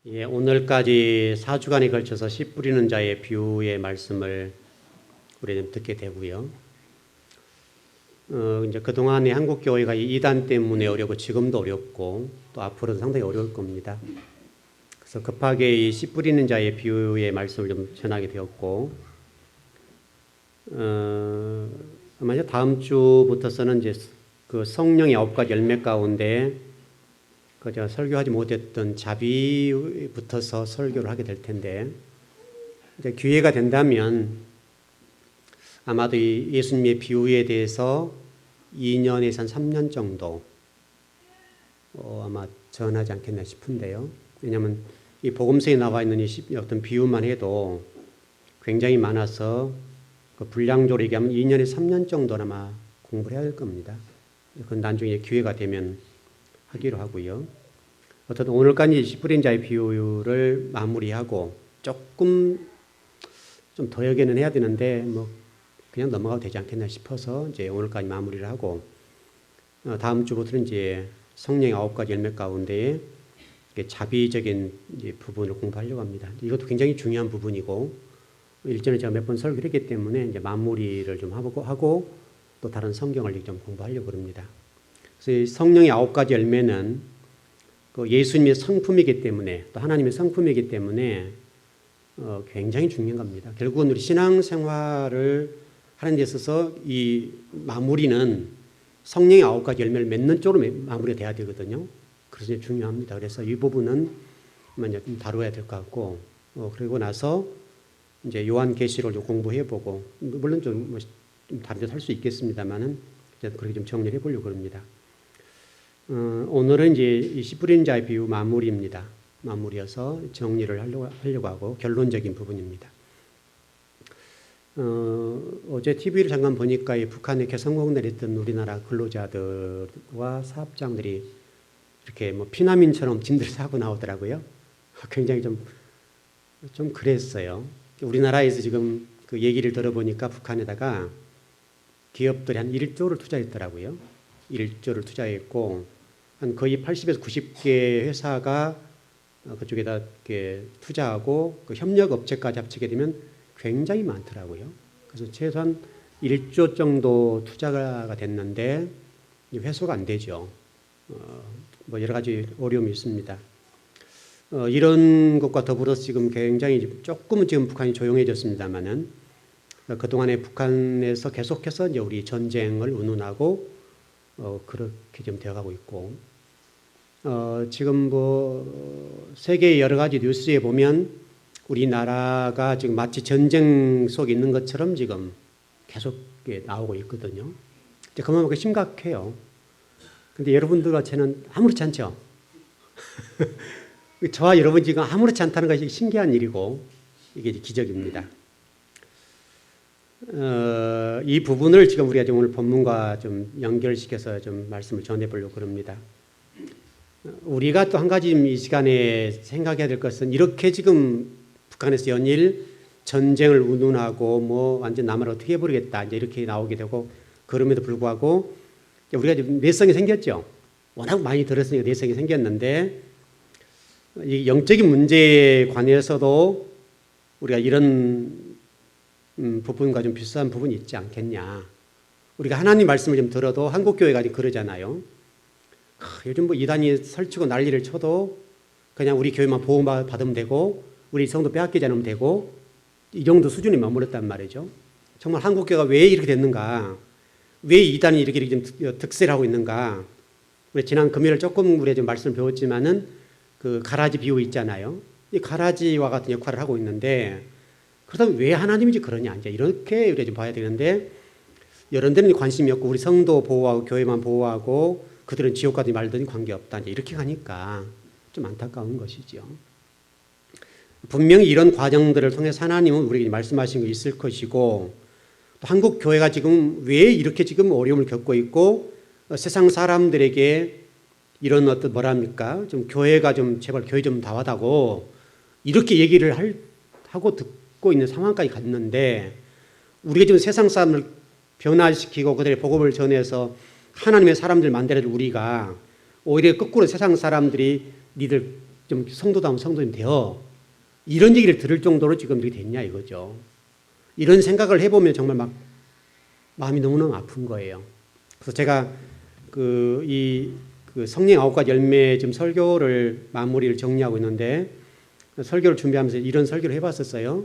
예, 오늘까지 4주간에 걸쳐서 씨 뿌리는 자의 비유의 말씀을 우리는 듣게 되고요. 이제 그동안에 한국 교회가 이 이단 때문에 어렵고 지금도 어렵고 또 앞으로도 상당히 어려울 겁니다. 그래서 급하게 이 씨 뿌리는 자의 비유의 말씀을 좀 전하게 되었고, 아마 이제 다음 주부터서는 이제 그 성령의 9가지 열매 가운데 제가 설교하지 못했던 자비부터서 설교를 하게 될 텐데, 이제 기회가 된다면 아마도 이 예수님의 비유에 대해서 2년에서 한 3년 정도 아마 전하지 않겠나 싶은데요. 왜냐하면 이 복음서에 나와 있는 이 어떤 비유만 해도 굉장히 많아서 그 분량적으로 얘기하면 2년에서 3년 정도는 아마 공부를 해야 될 겁니다. 그건 나중에 기회가 되면 하기로 하고요. 어쨌든 오늘까지 씨 뿌린 자의 비유를 마무리하고 조금 좀 더 여기는 해야 되는데 뭐 그냥 넘어가도 되지 않겠나 싶어서 이제 오늘까지 마무리를 하고, 다음 주부터는 이제 성령의 9가지 열매 가운데 자비적인 이제 부분을 공부하려고 합니다. 이것도 굉장히 중요한 부분이고, 일전에 제가 몇 번 설교를 했기 때문에 이제 마무리를 좀 하고 또 다른 성경을 좀 공부하려고 합니다. 그래서 이 성령의 9가지 열매는 그 예수님의 성품이기 때문에, 또 하나님의 성품이기 때문에 굉장히 중요한 겁니다. 결국은 우리 신앙생활을 하는 데 있어서 이 마무리는 성령의 9가지 열매를 맺는 쪽으로 마무리가 돼야 되거든요. 그래서 이제 중요합니다. 그래서 이 부분은 이제 좀 다루어야 될 것 같고, 그리고 나서 이제 요한계시록을 좀 공부해보고, 물론 좀 다른 데서 할 수 있겠습니다만은 그렇게 좀 정리를 해보려고 합니다. 오늘은 이제 이 씨 뿌린 자의 비유 마무리입니다. 마무리여서 정리를 하려고 하고 결론적인 부분입니다. 어제 TV를 잠깐 보니까 이 북한에 개성공단에 있던 우리나라 근로자들과 사업장들이 이렇게 뭐 피난민처럼 짐들 사고 나오더라고요. 굉장히 좀 그랬어요. 우리나라에서 지금 그 얘기를 들어보니까 북한에다가 기업들이 한 1조를 투자했더라고요. 1조를 투자했고, 한 거의 80에서 90개 회사가 그쪽에다 이렇게 투자하고 그 협력업체까지 합치게 되면 굉장히 많더라고요. 그래서 최소한 1조 정도 투자가 됐는데 회수가 안 되죠. 뭐 여러 가지 어려움이 있습니다. 이런 것과 더불어서 지금 굉장히 조금은 지금 북한이 조용해졌습니다만은 그동안에 북한에서 계속해서 이제 우리 전쟁을 운운하고 그렇게 좀 되어가고 있고, 지금 뭐 세계의 여러 가지 뉴스에 보면 우리나라가 지금 마치 전쟁 속에 있는 것처럼 지금 계속 나오고 있거든요. 그만큼 심각해요. 근데 여러분들과 저는 아무렇지 않죠. 저와 여러분 지금 아무렇지 않다는 것이 신기한 일이고 이게 기적입니다. 이 부분을 지금 우리가 오늘 본문과 좀 연결시켜서 좀 말씀을 전해보려고 합니다. 우리가 또 한 가지 이 시간에 생각해야 될 것은, 이렇게 지금 북한에서 연일 전쟁을 운운하고 뭐 완전 남을 어떻게 해버리겠다 이제 이렇게 나오게 되고, 그럼에도 불구하고 우리가 지금 내성이 생겼죠. 워낙 많이 들었으니까 내성이 생겼는데, 이 영적인 문제에 관해서도 우리가 이런 부분과 좀 비슷한 부분이 있지 않겠냐. 우리가 하나님 말씀을 좀 들어도 한국 교회가 그러잖아요. 요즘 뭐 이단이 설치고 난리를 쳐도 그냥 우리 교회만 보호받으면 되고 우리 성도 빼앗기지 않으면 되고, 이 정도 수준에 머물렀단 말이죠. 정말 한국 교회가 왜 이렇게 됐는가, 왜 이단이 이렇게 좀 득세를 하고 있는가. 우리 지난 금요일 조금 우리가 좀 말씀을 배웠지만은 그 가라지 비유 있잖아요. 이 가라지와 같은 역할을 하고 있는데, 그렇다면 왜 하나님이 그러냐, 이제 이렇게 우리가 좀 봐야 되는데, 여러 데는 관심이 없고 우리 성도 보호하고 교회만 보호하고 그들은 지옥 가든지 말든지 관계없다, 이제 이렇게 가니까 좀 안타까운 것이죠. 분명히 이런 과정들을 통해서 하나님은 우리에게 말씀하신 거 있을 것이고, 또 한국 교회가 지금 왜 이렇게 지금 어려움을 겪고 있고, 세상 사람들에게 이런 어떤 뭐랍니까, 좀 교회가 좀 제발 교회 좀 다와다고 이렇게 얘기를 하고 듣고 있는 상황까지 갔는데, 우리가 지금 세상 사람을 변화시키고 그들의 복음을 전해서 하나님의 사람들 만들어줄 우리가 오히려 거꾸로 세상 사람들이 니들 좀 성도다운 성도님 되어. 이런 얘기를 들을 정도로 지금 이렇게 됐냐 이거죠. 이런 생각을 해보면 정말 막 마음이 너무너무 아픈 거예요. 그래서 제가 그 성령 9가지 열매 지금 설교를 마무리를 정리하고 있는데, 설교를 준비하면서 이런 설교를 해봤었어요.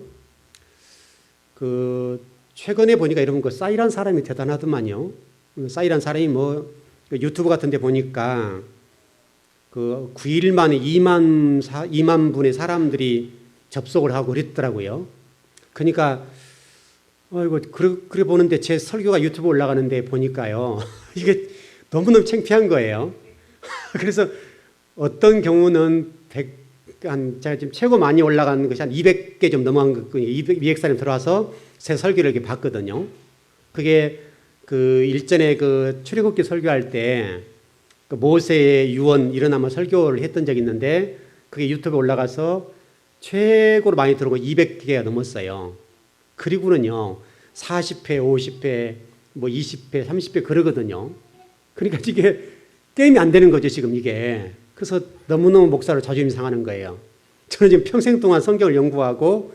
최근에 보니까 여러분 싸이란 사람이 대단하더만요. 싸이란 사람이 유튜브 같은 데 보니까 9일 만에 2만 분의 사람들이 접속을 하고 그랬더라고요. 그러니까 그래 보는데 제 설교가 유튜브 올라가는데 보니까요. 이게 너무너무 창피한 거예요. 그래서 어떤 경우는 제가 지금 최고 많이 올라간 것이 한 200개 좀 넘어간 거, 200사람 들어와서 제 설교를 이렇게 봤거든요. 그게 일전에 출애굽기 설교할 때 모세의 유언 일어나면 설교를 했던 적이 있는데, 그게 유튜브에 올라가서 최고로 많이 들어오고 200개가 넘었어요. 그리고는요 40회, 50회, 20회, 30회 그러거든요. 그러니까 이게 게임이 안 되는 거죠 지금 이게. 그래서 너무너무 목사로 자존심 상하는 거예요. 저는 지금 평생 동안 성경을 연구하고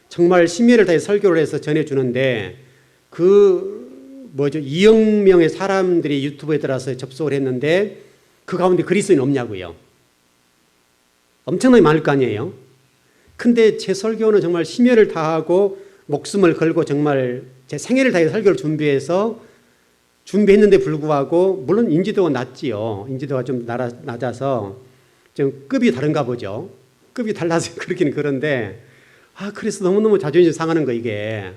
정말 심혈을 다해 설교를 해서 전해주는데 2억 명의 사람들이 유튜브에 들어와서 접속을 했는데 그 가운데 그리스도인 없냐고요. 엄청나게 많을 거 아니에요. 근데 제 설교는 정말 심혈을 다하고 목숨을 걸고 정말 제 생애를 다해 설교를 준비했는데 불구하고, 물론 인지도가 낮지요. 인지도가 좀 낮아서 좀 급이 다른가 보죠. 급이 달라서 그렇긴 그런데, 그래서 너무너무 자존심 상하는 거 이게.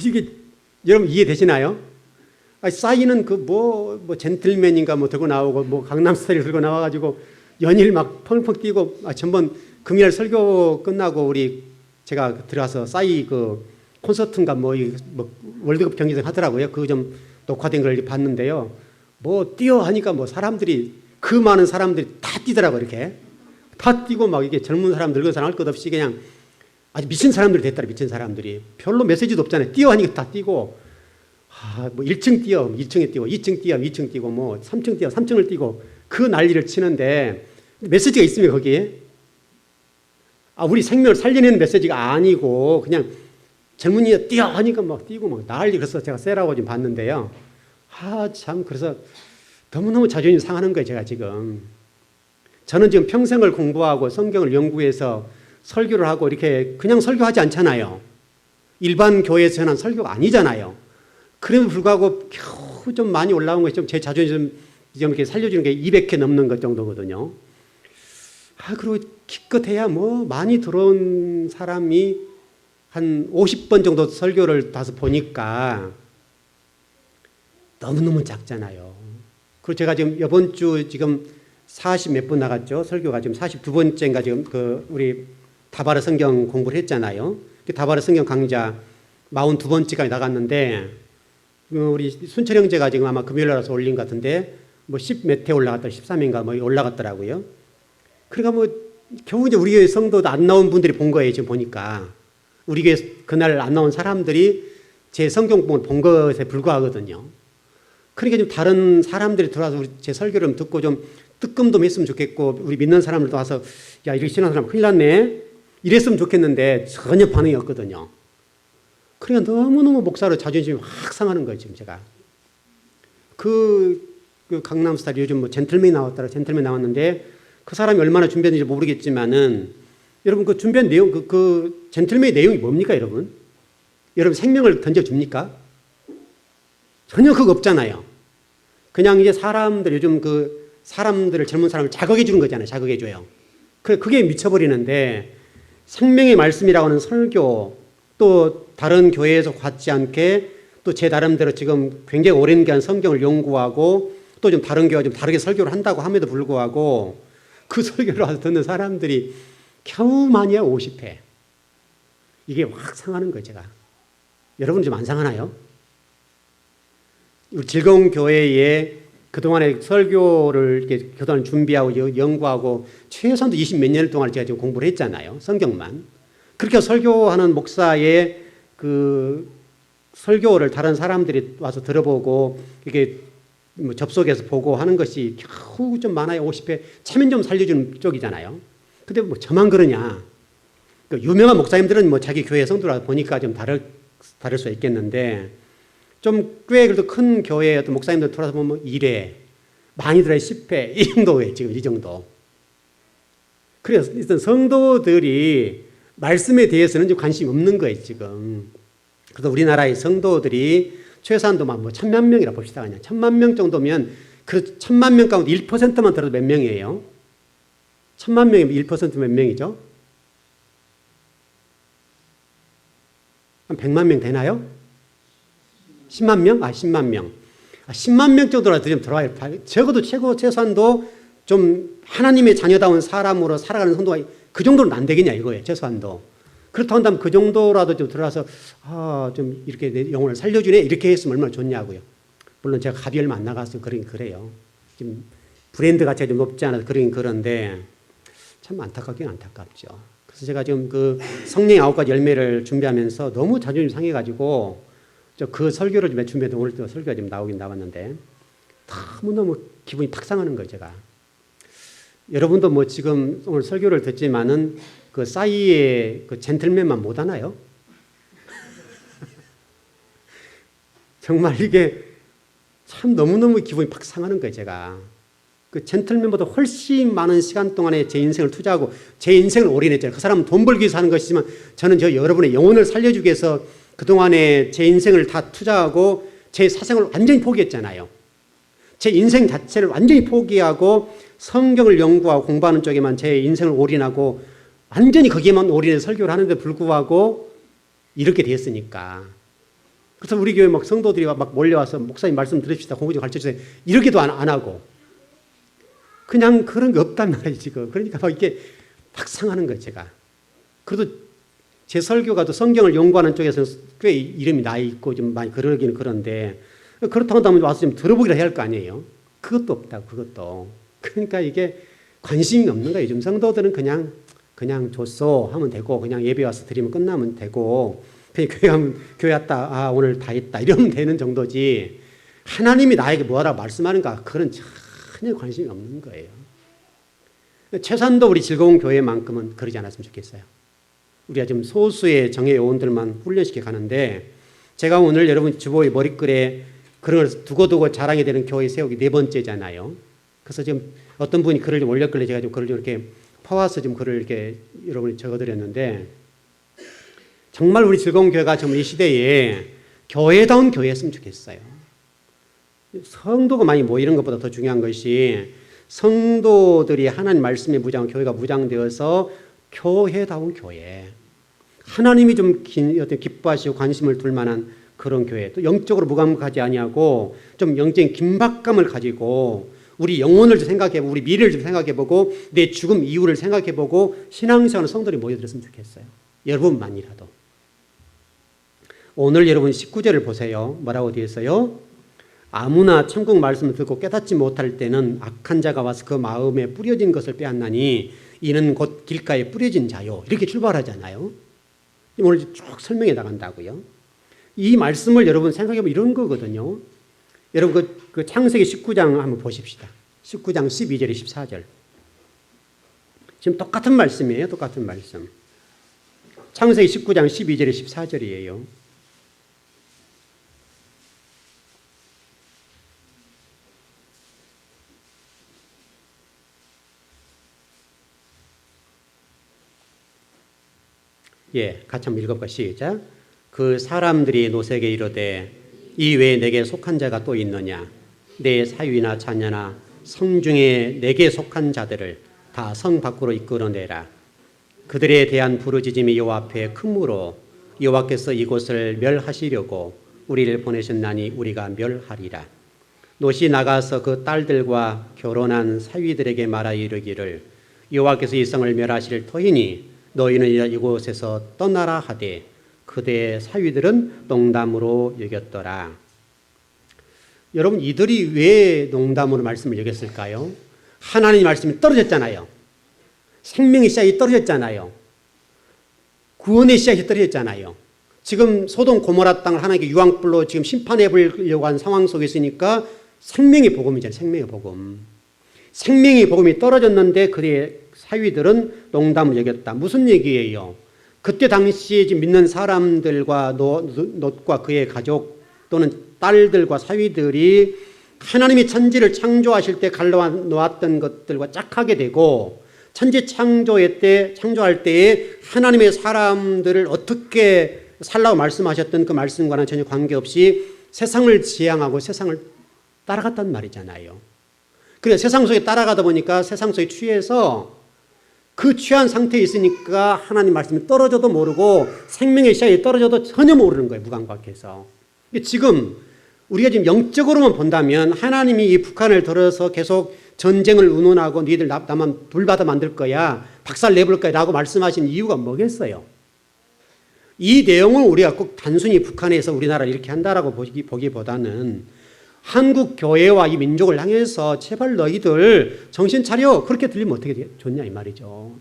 이게 여러분 이해되시나요? 싸이는 젠틀맨인가 들고 나오고 강남스타일 들고 나와가지고 연일 막 펑펑 뛰고, 전번 금요일 설교 끝나고 제가 들어가서 싸이 콘서트인가 월드컵 경기장 하더라고요. 그거 좀 녹화된 걸 봤는데요. 뛰어 하니까 사람들이, 그 많은 사람들이 다 뛰더라고요. 이렇게 다 뛰고 이게 젊은 사람 늙은 사람 할 것 없이 그냥 아주 미친 사람들이 됐더라. 미친 사람들이 별로 메시지도 없잖아요. 뛰어 하니까 다 뛰고, 1층 뛰어 2층에 뛰고, 2층 뛰어 2층 뛰고, 3층 뛰어 3층을 뛰고, 그 난리를 치는데 메시지가 있으면 거기에 우리 생명을 살리는 메시지가 아니고 그냥 젊은이가 뛰어 하니까 뛰고 난리. 그래서 제가 쎄라고 좀 봤는데요. 참, 그래서 너무너무 자존심 상하는 거예요 제가 지금. 저는 지금 평생을 공부하고 성경을 연구해서 설교를 하고 이렇게 그냥 설교하지 않잖아요. 일반 교회에서 하는 설교가 아니잖아요. 그럼에도 불구하고 겨우 좀 많이 올라온 것이 좀 제 자존심 좀 이렇게 살려주는 게 200회 넘는 것 정도거든요. 그리고 기껏해야 많이 들어온 사람이 한 50번 정도 설교를 다서 보니까 너무너무 작잖아요. 그리고 제가 지금 이번 주 지금 40 몇 번 나갔죠. 설교가 지금 42번째인가 지금 우리 다바르 성경 공부를 했잖아요. 다바르 성경 강좌 42번째까지 나갔는데, 우리 순철 형제가 지금 아마 금요일 날라서 올린 것 같은데 10 몇 회 올라갔다 13인가 올라갔더라고요. 그러니까 겨우 이제 우리 교회 성도도 안 나온 분들이 본 거예요. 지금 보니까 우리 교회 그날 안 나온 사람들이 제 성경 본 것에 불과하거든요. 그러니까 좀 다른 사람들이 들어와서 제 설교를 듣고 좀 뜨끔 좀 했으면 좋겠고, 우리 믿는 사람들도 와서 이렇게 신앙 사람 큰일 났네 이랬으면 좋겠는데 전혀 반응이 없거든요. 그러니까 너무너무 목사로 자존심이 확 상하는 거예요 지금 제가. 그 강남스타일 요즘 젠틀맨이 나왔는데 그 사람이 얼마나 준비했는지 모르겠지만은, 여러분 준비한 내용, 젠틀맨의 내용이 뭡니까 여러분? 여러분 생명을 던져줍니까? 전혀 그거 없잖아요. 그냥 이제 사람들, 요즘 사람들을, 젊은 사람을 자극해 주는 거잖아요. 자극해 줘요. 그게 미쳐버리는데, 생명의 말씀이라고 하는 설교, 또 다른 교회에서 갖지 않게 또 제 나름대로 지금 굉장히 오랜 기간 성경을 연구하고 또 좀 다른 교회와 좀 다르게 설교를 한다고 함에도 불구하고 그 설교를 와서 듣는 사람들이 겨우만이야 50회. 이게 확 상하는 거예요 제가. 여러분 좀 안 상하나요? 우리 즐거운 교회에 그동안에 설교를 이렇게 그동안 준비하고 연구하고 최소한도 20 몇 년 동안 제가 지금 공부를 했잖아요. 성경만. 그렇게 설교하는 목사의 설교를 다른 사람들이 와서 들어보고 이게 뭐 접속해서 보고 하는 것이 겨우 좀 많아야 50회 체면 좀 살려주는 쪽이잖아요. 근데 뭐 저만 그러냐. 그 유명한 목사님들은 뭐 자기 교회 성도라 보니까 좀 다를 수 있겠는데 좀 꽤 그래도 큰 교회 어떤 목사님들 돌아서 보면 1회, 많이 들어야 10회 이 정도예요. 지금 이 정도. 그래서 일단 성도들이 말씀에 대해서는 좀 관심이 없는 거예요, 지금. 그래서 우리나라의 성도들이 최소한도 뭐 1,000만 명이라 봅시다. 그냥 1,000만 명 정도면 그 1,000만 명 가운데 1%만 들어도 몇 명이에요? 1,000만 명이면 1% 몇 명이죠? 한 100만 명 되나요? 10만 명? 10만 명. 10만 명 정도라도 좀 들어와요. 적어도 최소한도 좀 하나님의 자녀다운 사람으로 살아가는 성도가 그 정도는 안 되겠냐 이거예요. 최소한도. 그렇다고 한다면 그 정도라도 좀 들어와서 좀 이렇게 내 영혼을 살려주네 이렇게 했으면 얼마나 좋냐고요. 물론 제가 값이 얼마 안 나가서 그래요. 지금 브랜드 가치가 좀 높지 않아서 그런데 참 안타깝긴 안타깝죠. 그래서 제가 지금 그 성령의 9가지 열매를 준비하면서 너무 자존심 상해가지고 그 설교를 좀 준비해도 오늘 또 설교가 좀 나오긴 나왔는데 너무너무 기분이 팍 상하는 거예요, 제가. 여러분도 뭐 지금 오늘 설교를 듣지만은 그 싸이의 그 젠틀맨만 못 하나요? 정말 이게 참 너무너무 기분이 팍 상하는 거예요, 제가. 그 젠틀맨보다 훨씬 많은 시간 동안에 제 인생을 투자하고 제 인생을 올인했잖아요. 그 사람은 돈 벌기 위해서 하는 것이지만 저는 여러분의 영혼을 살려주기 위해서 그동안에 제 인생을 다 투자하고 제 사생을 완전히 포기했잖아요. 제 인생 자체를 완전히 포기하고 성경을 연구하고 공부하는 쪽에만 제 인생을 올인하고 완전히 거기에만 올인해서 설교를 하는데 불구하고 이렇게 됐으니까. 그래서 우리 교회 막 성도들이 막 몰려와서 목사님 말씀 들읍시다. 공부 좀 가르쳐주세요. 이렇게도 안 하고. 그냥 그런 게 없단 말이에요, 지금. 그러니까 막 이렇게 막 상하는 거예요, 제가. 그래도 제 설교가 또 성경을 연구하는 쪽에서는 꽤 이름이 나 있고 좀 많이 그러긴 그런데 그렇다고 한다면 와서 좀 들어보기라 해야 할 거 아니에요. 그것도 없다고, 그것도. 그러니까 이게 관심이 없는 거예요. 요즘 성도들은 그냥 줬어 하면 되고 그냥 예배 와서 드리면 끝나면 되고 그냥 교회 왔다 오늘 다 했다 이러면 되는 정도지 하나님이 나에게 뭐라고 말씀하는가 그런 전혀 관심이 없는 거예요. 최소한도 우리 즐거운 교회만큼은 그러지 않았으면 좋겠어요. 우리가 지금 소수의 정예 요원들만 훈련시켜 가는데 제가 오늘 여러분 주보의 머리글에 그런 걸 두고두고 자랑이 되는 교회 세우기 4번째잖아요. 그래서 지금 어떤 분이 글을 좀 올렸길래 제가 좀 글을 좀 이렇게 퍼와서 좀 글을 이렇게 여러분이 적어드렸는데 정말 우리 즐거운 교회가 정말 이 시대에 교회다운 교회였으면 좋겠어요. 성도가 많이 모이는 것보다 더 중요한 것이 성도들이 하나님 말씀에 무장하고 교회가 무장되어서 교회다운 교회. 하나님이 좀 어떤 기뻐하시고 관심을 둘 만한 그런 교회. 또 영적으로 무감각하지 아니하고 좀 영적인 긴박감을 가지고 우리 영혼을 좀 생각해보고 우리 미래를 좀 생각해보고 내 죽음 이후를 생각해보고 신앙생활 성도들이 모여들었으면 좋겠어요. 여러분만이라도. 오늘 여러분 19절을 보세요. 뭐라고 되어 있어요? 아무나 천국 말씀을 듣고 깨닫지 못할 때는 악한 자가 와서 그 마음에 뿌려진 것을 빼앗나니 이는 곧 길가에 뿌려진 자요. 이렇게 출발하잖아요. 오늘 쭉 설명해 나간다고요. 이 말씀을 여러분 생각해보면 이런 거거든요. 여러분 그 창세기 19장 한번 보십시다. 19장 12절에 14절. 지금 똑같은 말씀이에요. 똑같은 말씀. 창세기 19장 12절에 14절이에요. 같이 한번 읽어볼까? 시작. 그 사람들이 노새에게 이르되 이 외에 내게 속한 자가 또 있느냐? 내 사위나 자녀나 성 중에 내게 속한 자들을 다 성 밖으로 이끌어내라. 그들에 대한 부르짖음이 여호와 앞에 크므로 여호와께서 이곳을 멸하시려고 우리를 보내셨나니 우리가 멸하리라. 롯이 나가서 그 딸들과 결혼한 사위들에게 말하 이르기를 여호와께서 이 성을 멸하실 터이니 너희는 이곳에서 떠나라 하되 그대의 사위들은 농담으로 여겼더라. 여러분 이들이 왜 농담으로 말씀을 여겼을까요? 하나님 말씀이 떨어졌잖아요. 생명의 씨앗이 떨어졌잖아요. 구원의 씨앗이 떨어졌잖아요. 지금 소돔 고모라 땅을 하나님께 유황불로 지금 심판해 보려고 한 상황 속에 있으니까 생명의 복음이잖아요. 생명의 복음. 생명의 복음이 떨어졌는데 그의 사위들은 농담을 여겼다. 무슨 얘기예요? 그때 당시에 믿는 사람들과 롯과 그의 가족 또는 딸들과 사위들이 하나님이 천지를 창조하실 때 갈라놓았던 것들과 짝하게 되고 천지 창조할 때에 하나님의 사람들을 어떻게 살라고 말씀하셨던 그 말씀과는 전혀 관계없이 세상을 지향하고 세상을 따라갔단 말이잖아요. 그래서 세상 속에 따라가다 보니까 세상 속에 취해서 그 취한 상태에 있으니까 하나님 말씀이 떨어져도 모르고 생명의 씨앗이 떨어져도 전혀 모르는 거예요. 무감각해서. 지금 우리가 지금 영적으로만 본다면 하나님이 이 북한을 들어서 계속 전쟁을 운운하고 너희들 나만 돌받아 만들 거야, 박살 내볼 거야 라고 말씀하신 이유가 뭐겠어요? 이 내용을 우리가 꼭 단순히 북한에서 우리나라를 이렇게 한다라고 보기보다는 한국 교회와 이 민족을 향해서 제발 너희들 정신 차려. 그렇게 들리면 어떻게 좋냐 이 말이죠.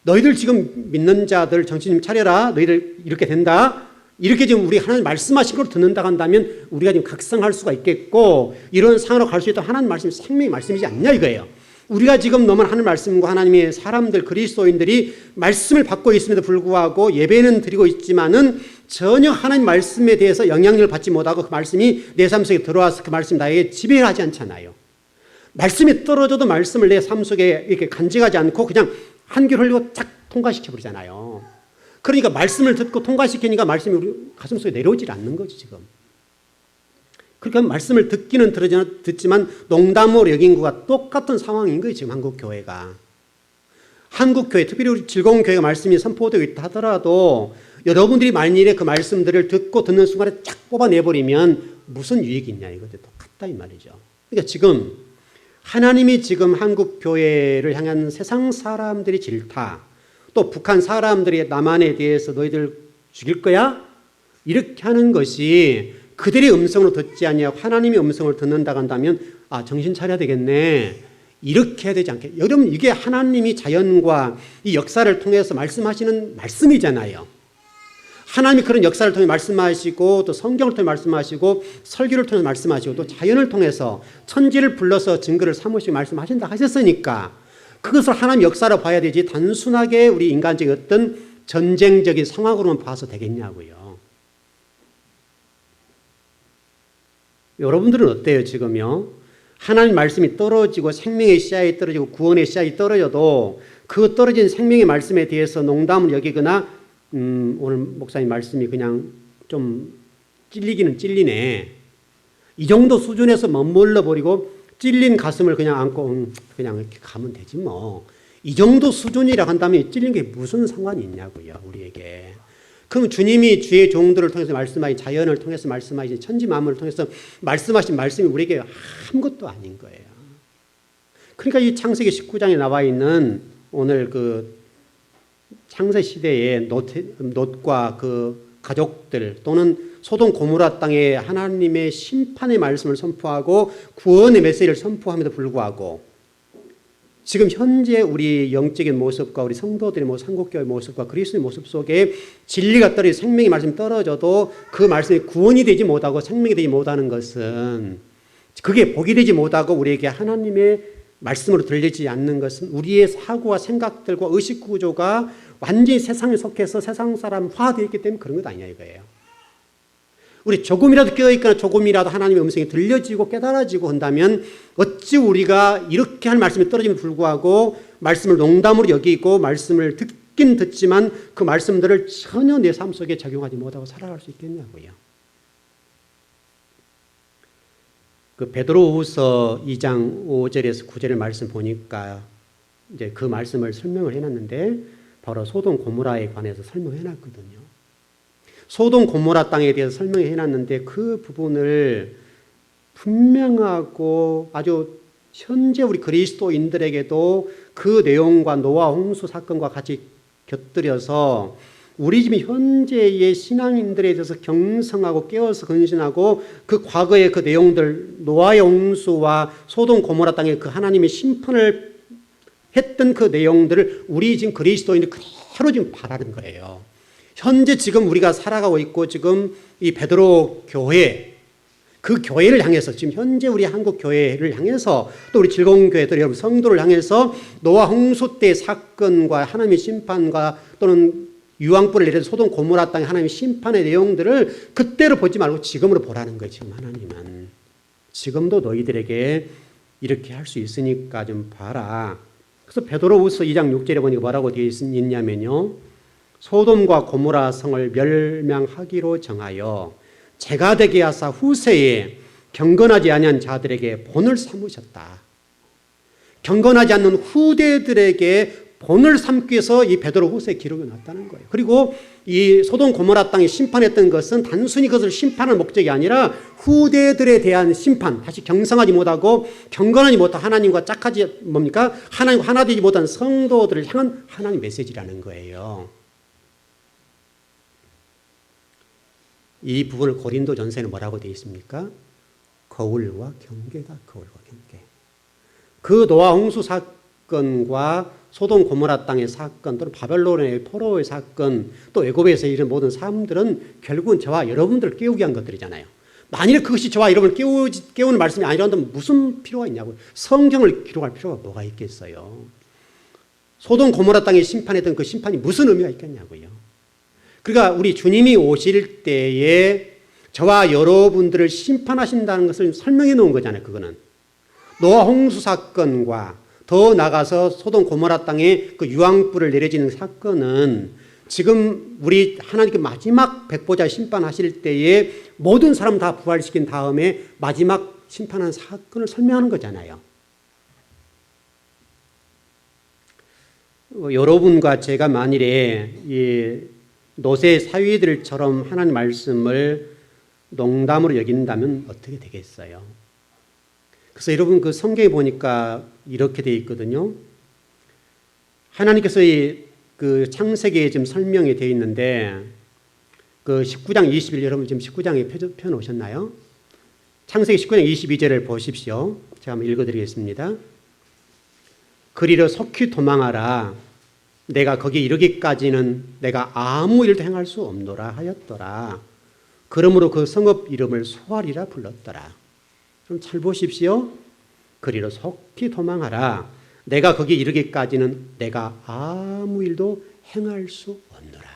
너희들 지금 믿는 자들 정신 좀 차려라. 너희들 이렇게 된다. 이렇게 지금 우리 하나님 말씀하신 걸 듣는다 한다면 우리가 지금 각성할 수가 있겠고 이런 상황으로 갈 수 있다. 하나님 말씀이 생명의 말씀이지 않냐 이거예요. 우리가 지금 너무 하나님 말씀과 하나님의 사람들 그리스도인들이 말씀을 받고 있음에도 불구하고 예배는 드리고 있지만은 전혀 하나님 말씀에 대해서 영향력을 받지 못하고 그 말씀이 내 삶 속에 들어와서 그 말씀이 나에게 지배를 하지 않잖아요. 말씀이 떨어져도 말씀을 내 삶 속에 이렇게 간직하지 않고 그냥 한결 흘리고 쫙 통과시켜버리잖아요. 그러니까 말씀을 듣고 통과시키니까 말씀이 우리 가슴 속에 내려오질 않는 거지 지금. 그러니까 말씀을 듣기는 듣지만 농담으로 여긴 것과 똑같은 상황인 거예요 지금 한국 교회가. 한국 교회, 특별히 우리 즐거운 교회가 말씀이 선포되고 있다 하더라도 여러분들이 만일에 그 말씀들을 듣는 순간에 쫙 뽑아내버리면 무슨 유익이 있냐 이것도 똑같다 이 말이죠. 그러니까 지금 하나님이 지금 한국 교회를 향한 세상 사람들이 질타, 또 북한 사람들이 남한에 대해서 너희들 죽일 거야? 이렇게 하는 것이 그들의 음성으로 듣지 아니하고 하나님의 음성을 듣는다고 한다면 아 정신 차려야 되겠네. 이렇게 해야 되지 않겠. 여러분 이게 하나님이 자연과 이 역사를 통해서 말씀하시는 말씀이잖아요. 하나님이 그런 역사를 통해 말씀하시고 또 성경을 통해 말씀하시고 설교를 통해 말씀하시고 또 자연을 통해서 천지를 불러서 증거를 삼으시고 말씀하신다 하셨으니까 그것을 하나님 역사로 봐야 되지 단순하게 우리 인간적인 어떤 전쟁적인 상황으로만 봐서 되겠냐고요. 여러분들은 어때요 지금요? 하나님 말씀이 떨어지고 생명의 씨앗이 떨어지고 구원의 씨앗이 떨어져도 그 떨어진 생명의 말씀에 대해서 농담을 여기거나 오늘 목사님 말씀이 그냥 좀 찔리기는 찔리네. 이 정도 수준에서 머물러 버리고 찔린 가슴을 그냥 안고 그냥 이렇게 가면 되지 뭐. 이 정도 수준이라고 한다면 찔린 게 무슨 상관이 있냐고요 우리에게. 그럼 주님이 주의 종들을 통해서 말씀하신 자연을 통해서 말씀하신 천지 만물을 통해서 말씀하신 말씀이 우리에게 아무것도 아닌 거예요. 그러니까 이 창세기 19장에 나와 있는 오늘 그 창세 시대의 롯과 그 가족들 또는 소돔 고모라 땅에 하나님의 심판의 말씀을 선포하고 구원의 메시지를 선포함에도 불구하고 지금 현재 우리 영적인 모습과 우리 성도들의 모습, 한국교회의 모습과 그리스도의 모습 속에 진리가 떨어져 생명의 말씀이 떨어져도 그 말씀이 구원이 되지 못하고 생명이 되지 못하는 것은 그게 복이 되지 못하고 우리에게 하나님의 말씀으로 들리지 않는 것은 우리의 사고와 생각들과 의식 구조가 완전히 세상에 속해서 세상 사람화되어 있기 때문에 그런 것 아니냐 이거예요. 우리 조금이라도 깨어있거나 조금이라도 하나님의 음성이 들려지고 깨달아지고 한다면 어찌 우리가 이렇게 할 말씀이 떨어짐에 불구하고 말씀을 농담으로 여기고 말씀을 듣긴 듣지만 그 말씀들을 전혀 내 삶 속에 적용하지 못하고 살아갈 수 있겠냐고요. 그 베드로후서 2장 5절에서 9절의 말씀 보니까 이제 그 말씀을 설명을 해놨는데 바로 소돔 고모라에 관해서 설명해놨거든요. 소돔 고모라 땅에 대해서 설명해놨는데 그 부분을 분명하고 아주 현재 우리 그리스도인들에게도 그 내용과 노아 홍수 사건과 같이 곁들여서 우리 지금 현재의 신앙인들에 대해서 경성하고 깨어서 근신하고 그 과거의 그 내용들 노아의 홍수와 소돔 고모라 땅의 그 하나님의 심판을 했던 그 내용들을 우리 지금 그리스도인들이 그대로 지금 바라는 거예요. 현재 지금 우리가 살아가고 있고 지금 이 베드로 교회 그 교회를 향해서 지금 현재 우리 한국 교회를 향해서 또 우리 즐거운 교회들 여러분 성도를 향해서 노아 홍수 때 사건과 하나님의 심판과 또는 유황불을 내려서 소돔 고모라 땅의 하나님의 심판의 내용들을 그때로 보지 말고 지금으로 보라는 거예요. 지금 하나님은 지금도 너희들에게 이렇게 할 수 있으니까 좀 봐라. 그래서 베드로후서 2장 6절에 보니까 뭐라고 되어 있냐면요. 소돔과 고모라 성을 멸망하기로 정하여 재가 되게 하사 후세에 경건하지 아니한 자들에게 본을 삼으셨다. 경건하지 않는 후대들에게 본을 삼기 위해서 이 베드로후서의 기록이 났다는 거예요. 그리고 이 소돔 고모라 땅이 심판했던 것은 단순히 그것을 심판할 목적이 아니라 후대들에 대한 심판, 다시 경성하지 못하고 경건하지 못한 하나님과 짝하지 뭡니까? 하나님과 하나 되지 못한 성도들을 향한 하나님 메시지라는 거예요. 이 부분을 고린도전서에는 뭐라고 되어 있습니까? 거울과 경계다. 거울과 경계. 그 노아 홍수 사건과 소돔 고모라 땅의 사건 또는 바벨론의 포로의 사건 또 애굽에서 이런 모든 삶들은 결국은 저와 여러분들을 깨우기 위한 것들이잖아요. 만일 그것이 저와 여러분을 깨우는 말씀이 아니라면 무슨 필요가 있냐고요. 성경을 기록할 필요가 뭐가 있겠어요. 소돔 고모라 땅에 심판했던 그 심판이 무슨 의미가 있겠냐고요. 그러니까 우리 주님이 오실 때에 저와 여러분들을 심판하신다는 것을 설명해 놓은 거잖아요. 그거는 노아 홍수 사건과 더 나가서 소돔 고모라 땅에 그 유황불을 내려지는 사건은 지금 우리 하나님께 마지막 백보자 심판하실 때에 모든 사람 다 부활시킨 다음에 마지막 심판한 사건을 설명하는 거잖아요. 여러분과 제가 만일에 이 노세 사위들처럼 하나님 말씀을 농담으로 여긴다면 어떻게 되겠어요? 그래서 여러분 그 성경에 보니까 이렇게 되어 있거든요. 하나님께서 그 창세기에 지금 설명이 되어 있는데 그 19장 20일 여러분 지금 19장에 펴 놓으셨나요? 창세기 19장 22절을 보십시오. 제가 한번 읽어드리겠습니다. 그리로 속히 도망하라. 내가 거기 이르기까지는 내가 아무 일도 행할 수 없노라 하였더라. 그러므로 그 성읍 이름을 소알이라 불렀더라. 좀 잘 보십시오. 그리로 속히 도망하라. 내가 거기 이르기까지는 내가 아무 일도 행할 수 없노라.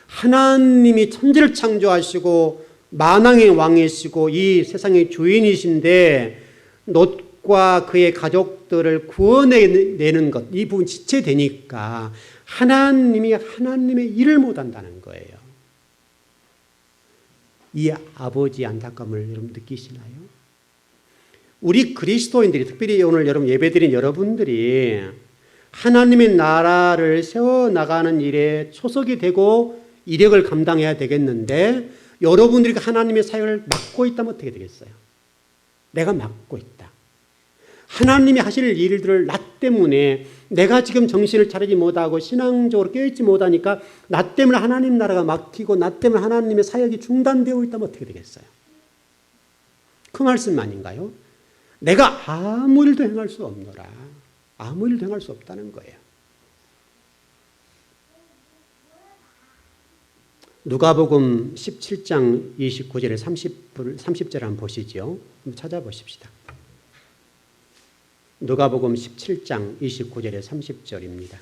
하나님이 천지를 창조하시고 만왕의 왕이시고 이 세상의 주인이신데 롯과 그의 가족들을 구원해내는 것, 이 부분 지체되니까 하나님이 하나님의 일을 못한다는 거예요. 이 아버지의 안타까움을 여러분 느끼시나요? 우리 그리스도인들이 특별히 오늘 여러분 예배드린 여러분들이 하나님의 나라를 세워나가는 일에 초석이 되고 이력을 감당해야 되겠는데 여러분들이 하나님의 사역을 맡고 있다면 어떻게 되겠어요? 내가 맡고 있다. 하나님이 하실 일들을 나 때문에 내가 지금 정신을 차리지 못하고 신앙적으로 깨어있지 못하니까 나 때문에 하나님 나라가 막히고 나 때문에 하나님의 사역이 중단되어 있다면 어떻게 되겠어요? 그 말씀 아닌가요? 내가 아무 일도 행할 수 없노라. 아무 일도 행할 수 없다는 거예요. 누가복음 17장 29절에 30절 한번 보시죠. 한번 찾아보십시다. 누가복음 17장 29절에 30절입니다.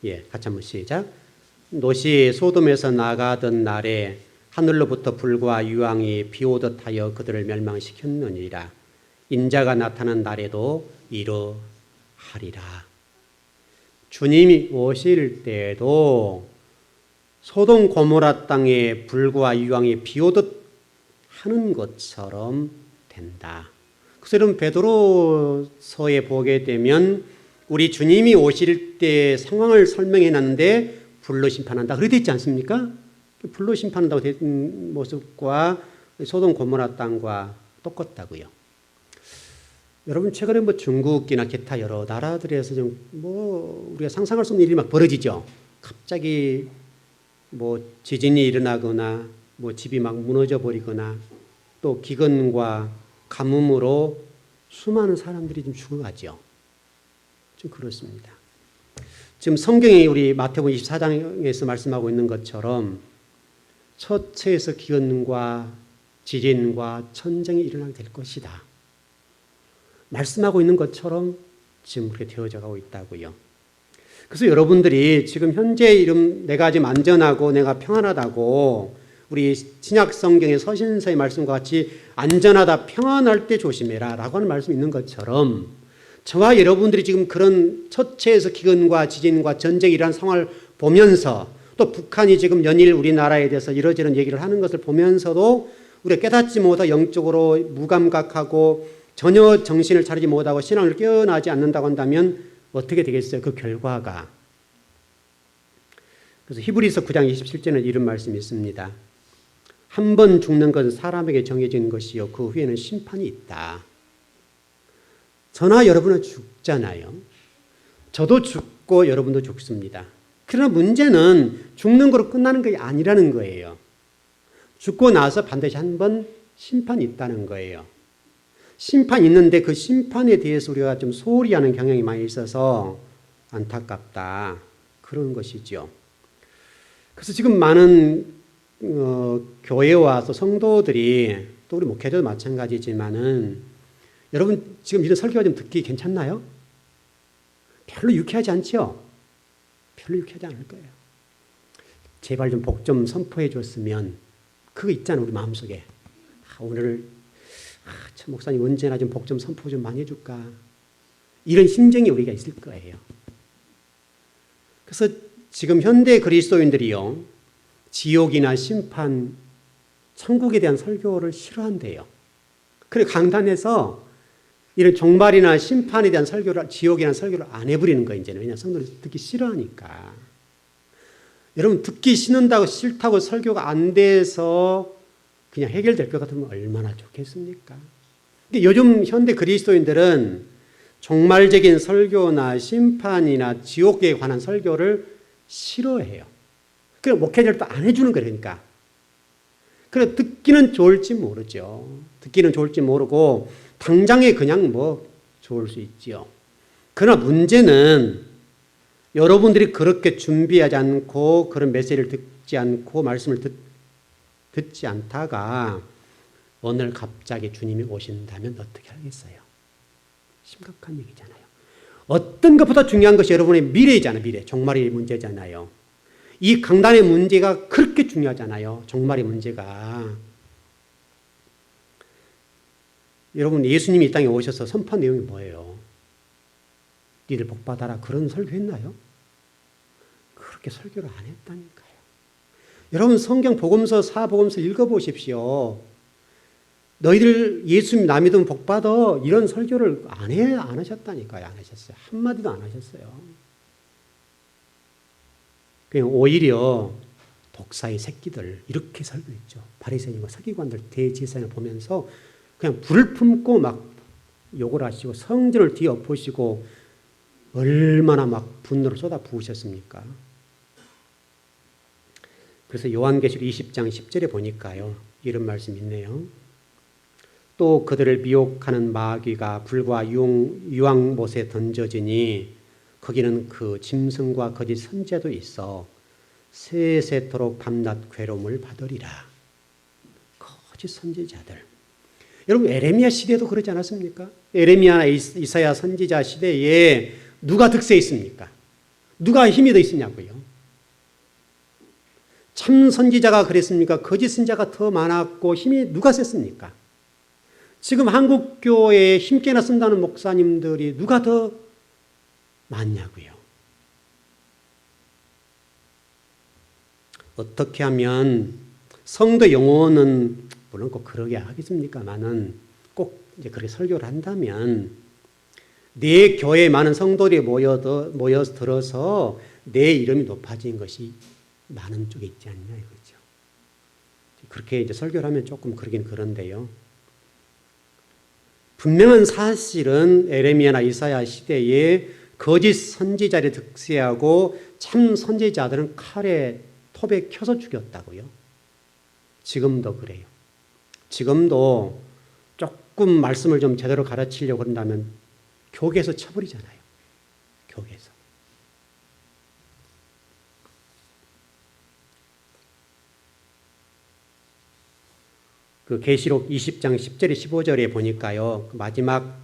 예, 같이 한번 시작. 롯이 소돔에서 나가던 날에 하늘로부터 불과 유황이 비오듯 하여 그들을 멸망시켰느니라. 인자가 나타난 날에도 이러하리라. 주님이 오실 때에도 소돔 고모라 땅에 불과 유황이 비오듯 하는 것처럼 된다. 그래서 여러분 베드로서에 보게 되면 우리 주님이 오실 때 상황을 설명해 놨는데 불로 심판한다. 그렇게 되어 있지 않습니까? 불로 심판한다고 된 모습과 소돔 고모라 땅과 똑같다고요. 여러분 최근에 뭐 중국이나 기타 여러 나라들에서 좀 뭐 우리가 상상할 수 없는 일이 막 벌어지죠. 갑자기 뭐 지진이 일어나거나 뭐 집이 막 무너져 버리거나 또 기근과 가뭄으로 수많은 사람들이 좀 죽어가죠. 좀 그렇습니다. 지금 성경이 우리 마태복음 24장에서 말씀하고 있는 것처럼 처처에서 기근과 지진과 전쟁이 일어나게 될 것이다. 말씀하고 있는 것처럼 지금 그렇게 되어져 가고 있다고요. 그래서 여러분들이 지금 현재 내가 지금 안전하고 내가 평안하다고 우리 신약 성경의 서신서의 말씀과 같이 안전하다 평안할 때 조심해라 라고 하는 말씀이 있는 것처럼 저와 여러분들이 지금 그런 처처에서 기근과 지진과 전쟁이 일어난 상황을 보면서 또 북한이 지금 연일 우리나라에 대해서 이러저런 얘기를 하는 것을 보면서도 우리가 깨닫지 못하고 영적으로 무감각하고 전혀 정신을 차리지 못하고 신앙을 깨어나지 않는다고 한다면 어떻게 되겠어요? 그 결과가. 그래서 히브리서 9장 27절에는 이런 말씀이 있습니다. 한 번 죽는 것은 사람에게 정해진 것이요 그 후에는 심판이 있다. 저나 여러분은 죽잖아요. 저도 죽고 여러분도 죽습니다. 그러나 문제는 죽는 거로 끝나는 게 아니라는 거예요. 죽고 나서 반드시 한 번 심판이 있다는 거예요. 심판이 있는데 그 심판에 대해서 우리가 좀 소홀히 하는 경향이 많이 있어서 안타깝다. 그런 것이죠. 그래서 지금 많은 교회와 또 성도들이 또 우리 목회자도 마찬가지지만은 여러분 지금 이런 설교가 좀 듣기 괜찮나요? 별로 유쾌하지 않죠? 별로 유쾌하지 않을 거예요. 제발 좀 복 좀 선포해 줬으면 그거 있잖아 우리 마음속에. 오늘 참 목사님 언제나 좀 복 좀 선포 좀 많이 해줄까. 이런 심정이 우리가 있을 거예요. 그래서 지금 현대 그리스도인들이요. 지옥이나 심판, 천국에 대한 설교를 싫어한대요. 그래서 강단에서 이런 종말이나 심판에 대한 설교를, 지옥에 대한 설교를 안 해버리는 거예요, 이제는. 왜냐하면 성도들이 듣기 싫어하니까. 여러분, 듣기 싫다고 설교가 안 돼서 그냥 해결될 것 같으면 얼마나 좋겠습니까? 근데 요즘 현대 그리스도인들은 종말적인 설교나 심판이나 지옥에 관한 설교를 싫어해요. 그래서 목회자를 또 안 해주는 거니까. 그래 듣기는 좋을지 모르죠. 듣기는 좋을지 모르고 당장에 그냥 좋을 수 있지요. 그러나 문제는 여러분들이 그렇게 준비하지 않고 그런 메시지를 듣지 않고 말씀을 듣지 않다가 오늘 갑자기 주님이 오신다면 어떻게 하겠어요? 심각한 얘기잖아요. 어떤 것보다 중요한 것이 여러분의 미래잖아요. 미래. 종말의 문제잖아요. 이 강단의 문제가 그렇게 중요하잖아요. 종말의 문제가. 여러분 예수님이 이 땅에 오셔서 선포한 내용이 뭐예요? 니들 복받아라 그런 설교했나요? 그렇게 설교를 안 했다니까요. 여러분 성경 복음서 사복음서 읽어보십시오. 너희들 예수님 나 믿으면 복받아 이런 설교를 안 하셨다니까요. 안 하셨어요. 한마디도 안 하셨어요. 그냥 오히려 독사의 새끼들 이렇게 설교했죠. 바리새인과 서기관들 대제사장을 보면서 그냥 불을 품고 막 욕을 하시고 성전을 뒤엎으시고 얼마나 막 분노를 쏟아 부으셨습니까? 그래서 요한계시록 20장 10절에 보니까요. 이런 말씀이 있네요. 또 그들을 미혹하는 마귀가 불과 유황못에 던져지니 거기는 그 짐승과 거짓 선지자도 있어 세세토록 밤낮 괴로움을 받으리라. 거짓 선지자들. 여러분 에레미야 시대도 그러지 않았습니까? 에레미야나 이사야 선지자 시대에 누가 득세해 있습니까? 누가 힘이 더 있었냐고요? 참 선지자가 그랬습니까? 거짓 선지자가 더 많았고 힘이 누가 셌습니까? 지금 한국교회에 힘께나 쓴다는 목사님들이 누가 더 많냐고요? 어떻게 하면 성도 영혼은 물론 꼭 그러게 하겠습니까만은 꼭 이제 그렇게 설교를 한다면 내 교회에 많은 성도들이 모여서 들어서 내 이름이 높아진 것이 많은 쪽에 있지 않냐 이거죠. 그렇게 이제 설교를 하면 조금 그러긴 그런데요. 분명한 사실은 에레미야나 이사야 시대에 거짓 선지자를 득세하고 참 선지자들은 칼에 톱에 켜서 죽였다고요. 지금도 그래요. 지금도 조금 말씀을 좀 제대로 가르치려고 한다면 교계에서 쳐버리잖아요. 교계에서. 그 계시록 20장 10절에 15절에 보니까요. 그 마지막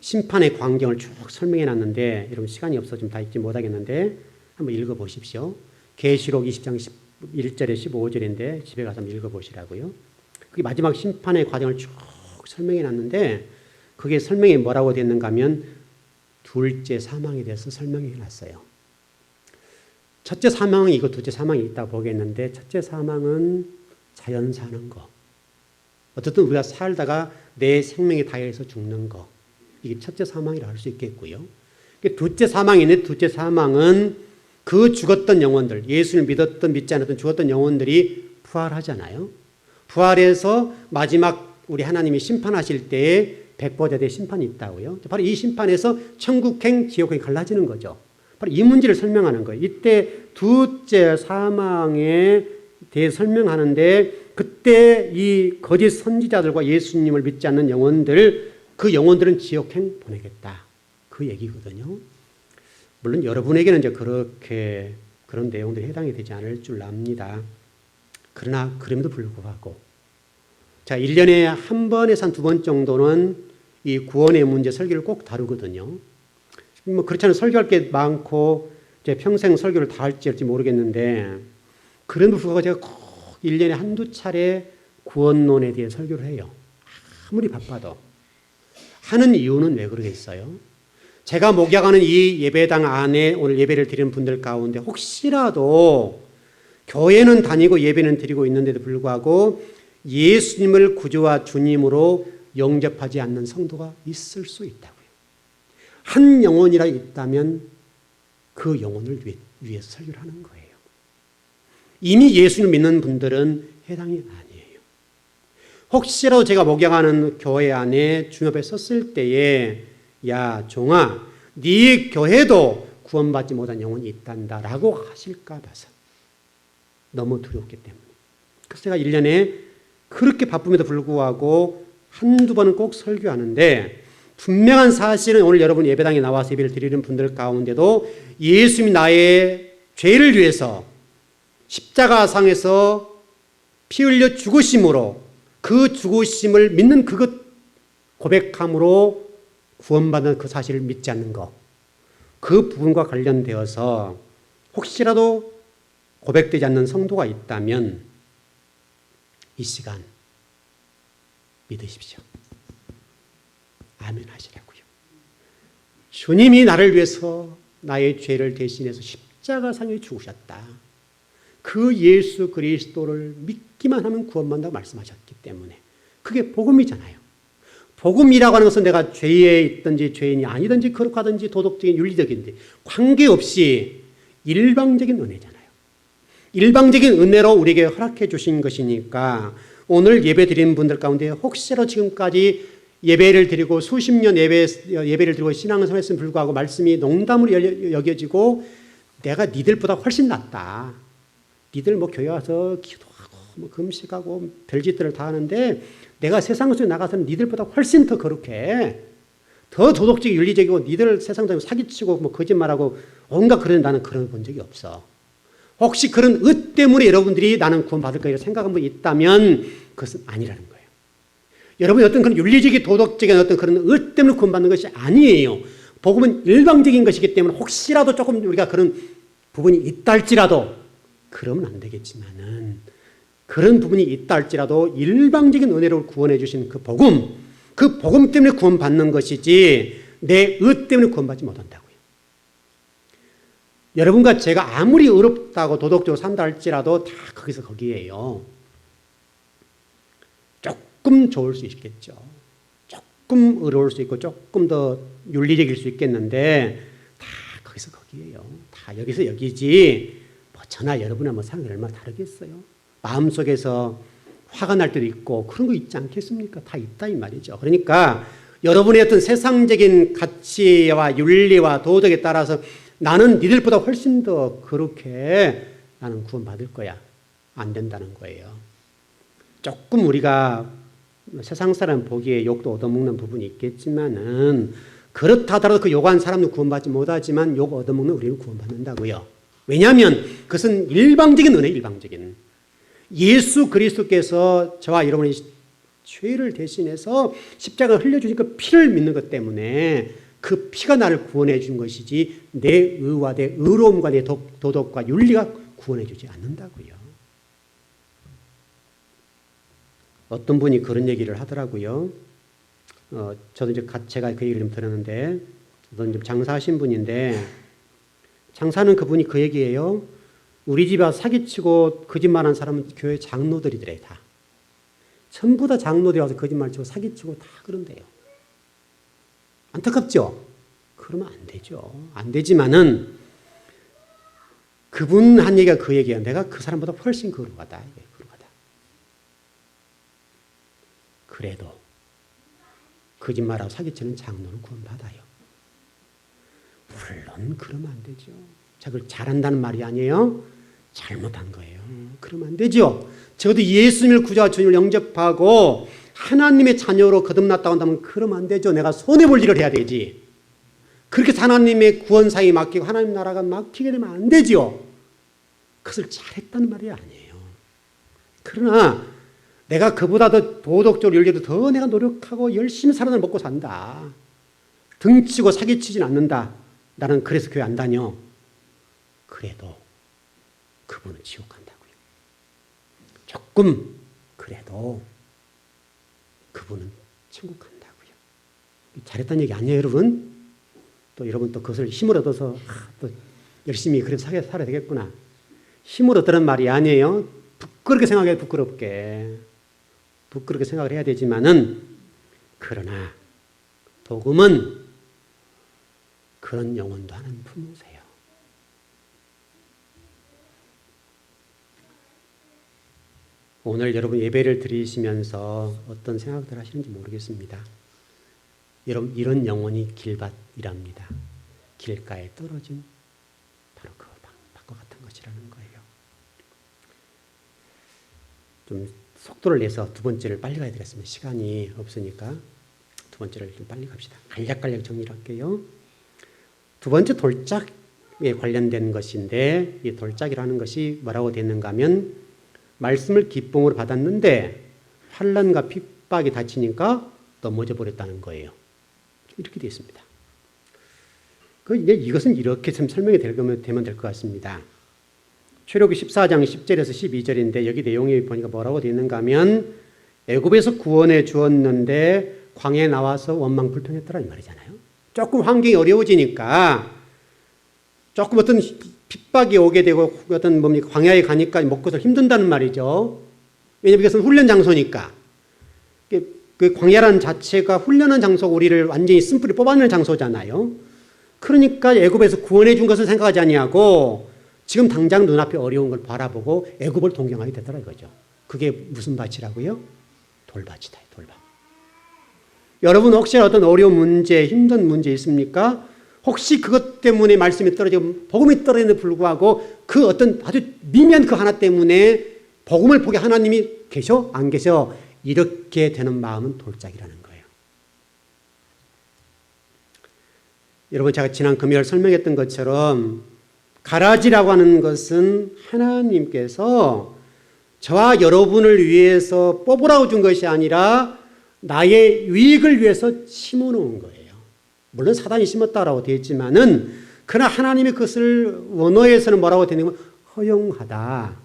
심판의 광경을 쭉 설명해 놨는데 여러분 시간이 없어 좀 다 읽지 못하겠는데 한번 읽어 보십시오. 계시록 20장 1절에 15절인데 집에 가서 한번 읽어 보시라고요. 그게 마지막 심판의 과정을 쭉 설명해 놨는데 그게 설명이 뭐라고 됐는가 하면 둘째 사망에 대해서 설명해 놨어요. 첫째 사망이 있고 둘째 사망이 있다고 보겠는데 첫째 사망은 자연 사는 거. 어쨌든 우리가 살다가 내 생명이 다해서 죽는 거. 이게 첫째 사망이라고 할 수 있겠고요. 둘째 사망인데 둘째 사망은 그 죽었던 영혼들, 예수를 믿었던 믿지 않았던 죽었던 영혼들이 부활하잖아요. 부활해서 마지막 우리 하나님이 심판하실 때에 백보자대 심판이 있다고요. 바로 이 심판에서 천국행, 지옥행이 갈라지는 거죠. 바로 이 문제를 설명하는 거예요. 이때 둘째 사망에 대해 설명하는데 그때 이 거짓 선지자들과 예수님을 믿지 않는 영혼들, 그 영혼들은 지옥행 보내겠다. 그 얘기거든요. 물론 여러분에게는 이제 그렇게 그런 내용들이 해당이 되지 않을 줄 압니다. 그러나 그럼에도 불구하고 자 1년에 한 번에서 한 두 번 정도는 이 구원의 문제 설교를 꼭 다루거든요. 뭐 그렇지 않으면 설교할 게 많고 제 평생 설교를 다 할지 모르겠는데 그럼에도 불구하고 제가 꼭 1년에 한두 차례 구원론에 대해 설교를 해요. 아무리 바빠도. 하는 이유는 왜 그러겠어요? 제가 목양하는 이 예배당 안에 오늘 예배를 드리는 분들 가운데 혹시라도 교회는 다니고 예배는 드리고 있는데도 불구하고 예수님을 구주와 주님으로 영접하지 않는 성도가 있을 수 있다고요. 한 영혼이라 있다면 그 영혼을 위해서 설교를 하는 거예요. 이미 예수를 믿는 분들은 해당이 아니에요. 혹시라도 제가 목양하는 교회 안에 주협에 섰을 때에 야 종아 네 교회도 구원받지 못한 영혼이 있단다라고 하실까 봐서 너무 두렵기 때문에 그래서 제가 1년에 그렇게 바쁨에도 불구하고 한두 번은 꼭 설교하는데 분명한 사실은 오늘 여러분 예배당에 나와서 예배를 드리는 분들 가운데도 예수님이 나의 죄를 위해서 십자가상에서 피 흘려 죽으심으로 그 죽으심을 믿는 그것 고백함으로 구원받는 그 사실을 믿지 않는 것, 그 부분과 관련되어서 혹시라도 고백되지 않는 성도가 있다면 이 시간 믿으십시오. 아멘 하시라고요. 주님이 나를 위해서 나의 죄를 대신해서 십자가상에 죽으셨다. 그 예수 그리스도를 믿기만 하면 구원받는다고 말씀하셨기 때문에 그게 복음이잖아요. 복음이라고 하는 것은 내가 죄에 있든지 죄인이 아니든지 거룩하든지 도덕적인 윤리적인데 관계없이 일방적인 은혜잖아요. 일방적인 은혜로 우리에게 허락해 주신 것이니까 오늘 예배 드리는 분들 가운데 혹시라도 지금까지 예배를 드리고 수십 년 예배를 드리고 신앙생활을 했음에도 불구하고 말씀이 농담으로 여겨지고 내가 니들보다 훨씬 낫다. 니들 뭐 교회 와서 기도하고 뭐 금식하고 별짓들을 다 하는데 내가 세상 속에 나가서는 니들보다 훨씬 더 거룩해. 더 도덕적이고 윤리적이고 니들 세상적으로 사기치고 뭐 거짓말하고 온갖 그런 나는 그런 본 적이 없어. 혹시 그런 의 때문에 여러분들이 나는 구원받을 거라고 생각한 분 있다면 그것은 아니라는 거예요. 여러분이 어떤 그런 윤리적인 도덕적인 어떤 그런 의 때문에 구원받는 것이 아니에요. 복음은 일방적인 것이기 때문에 혹시라도 조금 우리가 그런 부분이 있다 할지라도 그러면 안 되겠지만은 그런 부분이 있다 할지라도 일방적인 은혜로 구원해 주신 그 복음 때문에 구원받는 것이지 내 의 때문에 구원받지 못한다고요. 여러분과 제가 아무리 의롭다고 도덕적으로 산다 할지라도 다 거기서 거기에요. 조금 좋을 수 있겠죠. 조금 의로울 수 있고 조금 더 윤리적일 수 있겠는데 다 거기서 거기에요. 다 여기서 여기지 뭐 저나 여러분이나 뭐 상황이 얼마나 다르겠어요. 마음속에서 화가 날 때도 있고 그런 거 있지 않겠습니까? 다 있다 이 말이죠. 그러니까 여러분의 어떤 세상적인 가치와 윤리와 도덕에 따라서 나는 니들보다 훨씬 더 그렇게 나는 구원받을 거야. 안 된다는 거예요. 조금 우리가 세상 사람 보기에 욕도 얻어먹는 부분이 있겠지만은 그렇다 하더라도 그 욕한 사람은 구원받지 못하지만 욕 얻어먹는 우리는 구원받는다고요. 왜냐하면 그것은 일방적인 은혜, 일방적인. 예수 그리스도께서 저와 여러분의 죄를 대신해서 십자가를 흘려주니까 피를 믿는 것 때문에 그 피가 나를 구원해 준 것이지 내 의와 내 의로움과 내 도덕과 윤리가 구원해 주지 않는다고요. 어떤 분이 그런 얘기를 하더라고요. 저도 이제 제가 그 얘기를 좀 들었는데, 어떤 좀 장사하신 분인데, 장사는 그분이 그 얘기예요. 우리 집에 와서 사기치고 거짓말한 사람은 교회 장로들이더래, 다. 전부 다 장로들이 와서 거짓말치고 사기치고 다 그런대요. 안타깝죠? 그러면 안 되죠. 안 되지만은, 그분 한 얘기가 그 얘기예요. 내가 그 사람보다 훨씬 거룩하다. 거룩하다. 그래도 거짓말하고 사기치는 장로는 구원받아요. 물론 그러면 안 되죠. 자, 그걸 잘한다는 말이 아니에요. 잘못한 거예요. 그러면 안 되죠. 적어도 예수님을 구주와 주님을 영접하고 하나님의 자녀로 거듭났다고 한다면 그러면 안 되죠. 내가 손해볼 일을 해야 되지. 그렇게 하나님의 구원사에 맡기고 하나님 나라가 맡기게 되면 안 되죠. 그것을 잘했다는 말이 아니에요. 그러나 내가 그보다 더 도덕적으로 열개도 더 내가 노력하고 열심히 살아서 먹고 산다. 등치고 사기치진 않는다. 나는 그래서 교회 안 다녀. 그래도 그분은 지옥 간다고요. 조금 그래도 그분은 천국 간다고요. 잘했다는 얘기 아니에요, 여러분? 또 여러분 또 그것을 힘을 얻어서 또 열심히 그래서 살아야 되겠구나. 힘을 얻으라는 말이 아니에요. 부끄럽게 생각해요, 부끄럽게. 부끄럽게 생각을 해야 되지만은, 그러나 복음은 그런 영혼도 하나님 품으세요. 오늘 여러분 예배를 드리시면서 어떤 생각들 하시는지 모르겠습니다. 여러분, 이런 영혼이 길밭이랍니다. 길가에 떨어진 바로 그 밭과 같은 것이라는 거예요. 좀 속도를 내서 두 번째를 빨리 가야 되겠습니다. 시간이 없으니까 두 번째를 좀 빨리 갑시다. 간략간략 정리를 할게요. 두 번째 돌짝에 관련된 것인데, 이 돌짝이라는 것이 뭐라고 되는가 하면, 말씀을 기쁨으로 받았는데 환난과 핍박이 닥치니까 넘어져 버렸다는 거예요. 이렇게 되어 있습니다. 이것은 이렇게 좀 설명이 되면 될 것 같습니다. 출애굽기 14장 10절에서 12절인데 여기 내용이 보니까 뭐라고 되어 있는가 하면, 애굽에서 구원해 주었는데 광야에 나와서 원망 불평했더라 이 말이잖아요. 조금 환경이 어려워지니까 조금 어떤 핍박이 오게 되고 어떤 뭡니까 광야에 가니까 먹고 살 힘든다는 말이죠. 왜냐하면 이것은 훈련 장소니까. 그 광야라는 자체가 훈련한 장소고 우리를 완전히 쓴뿌리 뽑아내는 장소잖아요. 그러니까 애굽에서 구원해 준 것을 생각하지 아니하고 지금 당장 눈앞에 어려운 걸 바라보고 애굽을 동경하게 되더라 이거죠. 그게 무슨 밭이라고요? 돌밭이다. 돌밭. 여러분 혹시 어떤 어려운 문제, 힘든 문제 있습니까? 혹시 그것 때문에 말씀이 떨어지고 복음이 떨어지는데 불구하고 그 어떤 아주 미미한 그 하나 때문에 복음을 보게 하나님이 계셔? 안 계셔? 이렇게 되는 마음은 돌짝이라는 거예요. 여러분 제가 지난 금요일 설명했던 것처럼 가라지라고 하는 것은 하나님께서 저와 여러분을 위해서 뽑으라고 준 것이 아니라 나의 유익을 위해서 심어놓은 거예요. 물론 사단이 심었다라고 되어 있지만은, 그러나 하나님이 그것을 원어에서는 뭐라고 되어 있냐면 허용하다,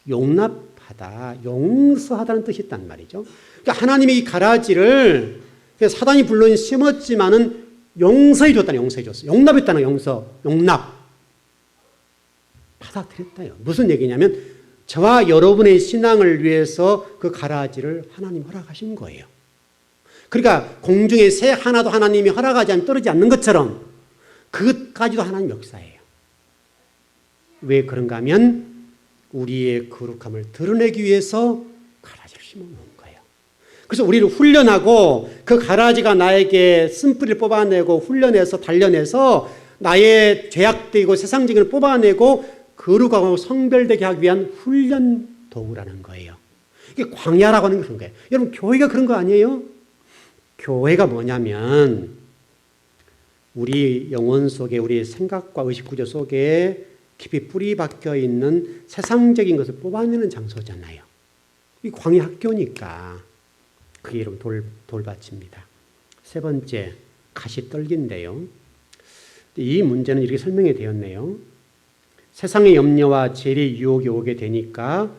용납하다, 용서하다는 뜻이 있단 말이죠. 그러니까 하나님이 이 가라지를 사단이 물론 심었지만은 용서해 줬다는, 용서해 줬어요. 용납했다는 용납. 받아들였다요. 무슨 얘기냐면 저와 여러분의 신앙을 위해서 그 가라지를 하나님 허락하신 거예요. 그러니까 공중에 새 하나도 하나님이 허락하지 않으면 떨어지지 않는 것처럼 그것까지도 하나님 역사예요. 왜 그런가 하면 우리의 거룩함을 드러내기 위해서 가라지를 심어놓은 거예요. 그래서 우리를 훈련하고 그 가라지가 나에게 쓴뿌리를 뽑아내고 훈련해서 단련해서 나의 죄악되고 세상적인 걸 뽑아내고 거룩하고 성별되게 하기 위한 훈련 도구라는 거예요. 이게 광야라고 하는 게 그런 거예요. 여러분, 교회가 그런 거 아니에요? 교회가 뭐냐면 우리 영혼 속에, 우리 생각과 의식 구조 속에 깊이 뿌리 박혀 있는 세상적인 것을 뽑아내는 장소잖아요. 이 광야 학교니까 그게 여러분 돌밭입니다. 세 번째, 가시떨기인데요. 이 문제는 이렇게 설명이 되었네요. 세상의 염려와 재리 유혹이 오게 되니까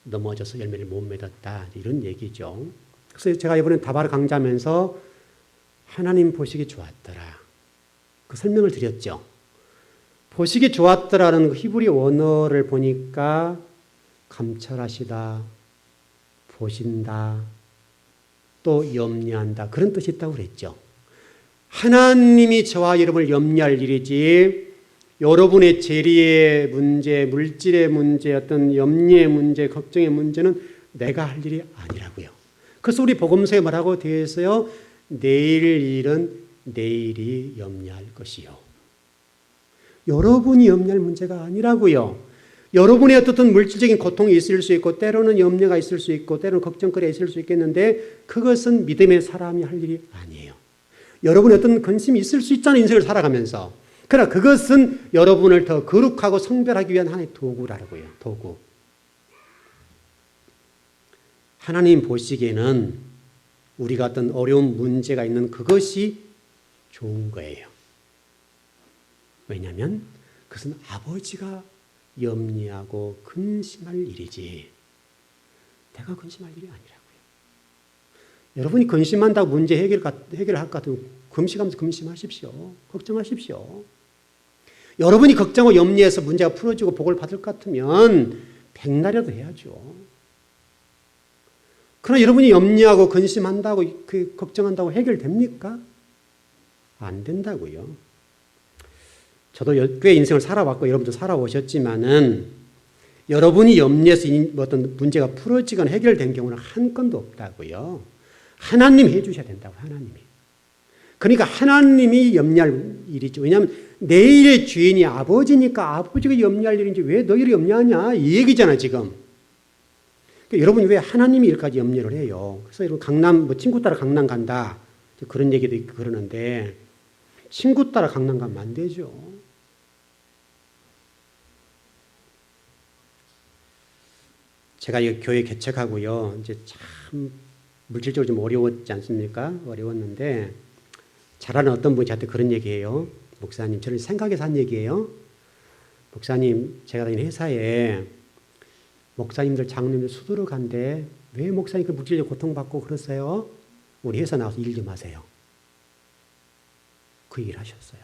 넘어져서 열매를 못 맺었다, 이런 얘기죠. 그래서 제가 이번에 다바르 강좌하면서 하나님 보시기 좋았더라, 그 설명을 드렸죠. 보시기 좋았더라는 그 히브리 원어를 보니까 감찰하시다, 보신다, 또 염려한다, 그런 뜻이 있다고 그랬죠. 하나님이 저와 여러분을 염려할 일이지 여러분의 재리의 문제, 물질의 문제, 어떤 염려의 문제, 걱정의 문제는 내가 할 일이 아니라고요. 그래서 우리 복음서에 뭐라고 되어 있어요? 내일 일은 내일이 염려할 것이요. 여러분이 염려할 문제가 아니라고요. 여러분의 어떤 물질적인 고통이 있을 수 있고, 때로는 염려가 있을 수 있고, 때로는 걱정거리가 있을 수 있겠는데, 그것은 믿음의 사람이 할 일이 아니에요. 여러분의 어떤 근심이 있을 수 있잖아요, 인생을 살아가면서. 그러나 그것은 여러분을 더 거룩하고 성별하기 위한 하나의 도구라고요. 도구. 하나님 보시기에는 우리가 어떤 어려운 문제가 있는 그것이 좋은 거예요. 왜냐하면 그것은 아버지가 염려하고 근심할 일이지 내가 근심할 일이 아니라고요. 여러분이 근심한다고 문제 해결할 것 같으면 금식하면서 근심하십시오. 걱정하십시오. 여러분이 걱정하고 염려해서 문제가 풀어지고 복을 받을 것 같으면 백날이라도 해야죠. 그러나 여러분이 염려하고 근심한다고, 걱정한다고 해결됩니까? 안 된다고요. 저도 꽤 인생을 살아왔고 여러분도 살아오셨지만은 여러분이 염려해서 어떤 문제가 풀어지거나 해결된 경우는 한 건도 없다고요. 하나님이 해주셔야 된다고, 하나님이. 그러니까 하나님이 염려할 일이죠. 왜냐하면 내일의 주인이 아버지니까 아버지가 염려할 일인지 왜 너희를 염려하냐, 이 얘기잖아 지금. 그러니까 여러분이 왜 하나님이 일까지 염려를 해요? 그래서 여러분 강남, 친구 따라 강남 간다, 그런 얘기도 있고 그러는데 친구 따라 강남 가면 안 되죠. 제가 이 교회 개척하고요, 이제 참 물질적으로 좀 어려웠지 않습니까? 어려웠는데 잘 아는 어떤 분이 저한테 그런 얘기해요. 목사님, 저는 생각해서 한 얘기예요. 목사님, 제가 다니는 회사에 목사님들, 장로님들 수두룩 한데 왜 목사님 그 물질적 고통받고 그러세요? 우리 회사 나와서 일 좀 하세요. 그 얘기를 하셨어요.